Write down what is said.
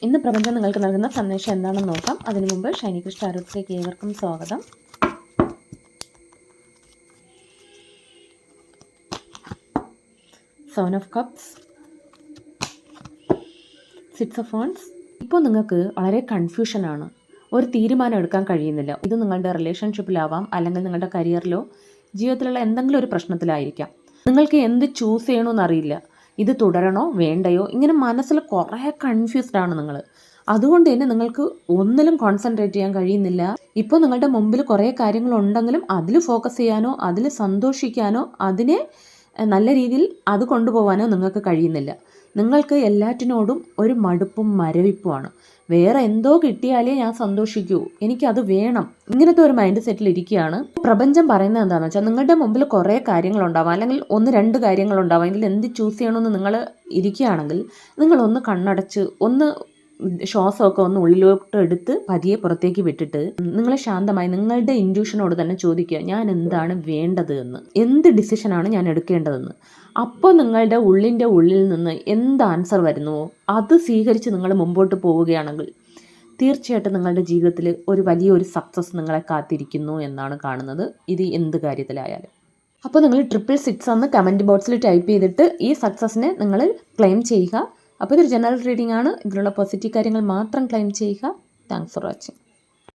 ഇന്ന് പ്രപഞ്ചം നിങ്ങൾക്ക് നൽകുന്ന സന്ദേശം എന്താണെന്ന് നോക്കാം. അതിനു മുമ്പ് ഷൈനി കൃഷ്ണ ടാരോട്ടിലേക്ക് ഏവർക്കും സ്വാഗതം. Seven of cups, six of wants. ഇപ്പോൾ നിങ്ങൾക്ക് വളരെ കൺഫ്യൂഷനാണ്, ഒരു തീരുമാനം എടുക്കാൻ കഴിയുന്നില്ല. ഇത് നിങ്ങളുടെ റിലേഷൻഷിപ്പിലാവാം, അല്ലെങ്കിൽ നിങ്ങളുടെ കരിയറിലോ ജീവിതത്തിലുള്ള എന്തെങ്കിലും ഒരു പ്രശ്നത്തിലായിരിക്കാം. നിങ്ങൾക്ക് എന്ത് ചൂസ് ചെയ്യണമെന്ന് അറിയില്ല. ഇത് തുടരണോ വേണ്ടയോ, ഇങ്ങനെ മനസ്സിൽ കുറേ കൺഫ്യൂസ്ഡ് ആണ് നിങ്ങൾ. അതുകൊണ്ട് തന്നെ നിങ്ങൾക്ക് ഒന്നിലും കോൺസെൻട്രേറ്റ് ചെയ്യാൻ കഴിയുന്നില്ല. ഇപ്പോൾ നിങ്ങളുടെ മുമ്പിൽ കുറേ കാര്യങ്ങളുണ്ടെങ്കിലും അതിൽ ഫോക്കസ് ചെയ്യാനോ അതിൽ സന്തോഷിക്കാനോ അതിനെ നല്ല രീതിയിൽ അത് കൊണ്ടുപോകാനോ നിങ്ങൾക്ക് കഴിയുന്നില്ല. നിങ്ങൾക്ക് എല്ലാറ്റിനോടും ഒരു മടുപ്പും മരവിപ്പുമാണ്. വേറെ എന്തോ കിട്ടിയാലേ ഞാൻ സന്തോഷിക്കൂ, എനിക്കത് വേണം, ഇങ്ങനത്തെ ഒരു മൈൻഡ് സെറ്റിൽ ഇരിക്കുകയാണ്. പ്രപഞ്ചം പറയുന്നത് എന്താണെന്ന് വെച്ചാൽ, നിങ്ങളുടെ മുമ്പിൽ കുറേ കാര്യങ്ങളുണ്ടാവാം, അല്ലെങ്കിൽ 1-2 കാര്യങ്ങളുണ്ടാവാം. ഇതിൽ എന്ത് ചൂസ് ചെയ്യണമെന്ന് നിങ്ങൾ ഇരിക്കുകയാണെങ്കിൽ നിങ്ങളൊന്ന് കണ്ണടച്ച് ഒന്ന് ശ്വാസമൊക്കെ ഒന്ന് ഉള്ളിലോട്ട് എടുത്ത് പതിയെ പുറത്തേക്ക് വിട്ടിട്ട് നിങ്ങൾ ശാന്തമായി നിങ്ങളുടെ ഇൻറ്റ്യൂഷനോട് തന്നെ ചോദിക്കുക, ഞാൻ എന്താണ് വേണ്ടത് എന്ന്, എന്ത് ഡിസിഷനാണ് ഞാൻ എടുക്കേണ്ടതെന്ന്. അപ്പോൾ നിങ്ങളുടെ ഉള്ളിൻ്റെ ഉള്ളിൽ നിന്ന് എന്ത് ആൻസർ വരുന്നുവോ അത് സ്വീകരിച്ച് നിങ്ങൾ മുമ്പോട്ട് പോവുകയാണെങ്കിൽ തീർച്ചയായിട്ടും നിങ്ങളുടെ ജീവിതത്തിൽ ഒരു വലിയൊരു സക്സസ് നിങ്ങളെ കാത്തിരിക്കുന്നു എന്നാണ് കാണുന്നത്. ഇത് എന്ത് കാര്യത്തിലായാലും. അപ്പോൾ നിങ്ങൾ 666 എന്ന് കമൻറ്റ് ബോക്സിൽ ടൈപ്പ് ചെയ്തിട്ട് ഈ സക്സസ്സിനെ നിങ്ങൾ ക്ലെയിം ചെയ്യുക. അപ്പോൾ ഇതൊരു ജനറൽ റീഡിംഗ് ആണ്. ഇതിലുള്ള പോസിറ്റീവ് കാര്യങ്ങൾ മാത്രം ക്ലെയിം ചെയ്യുക. Thanks for watching.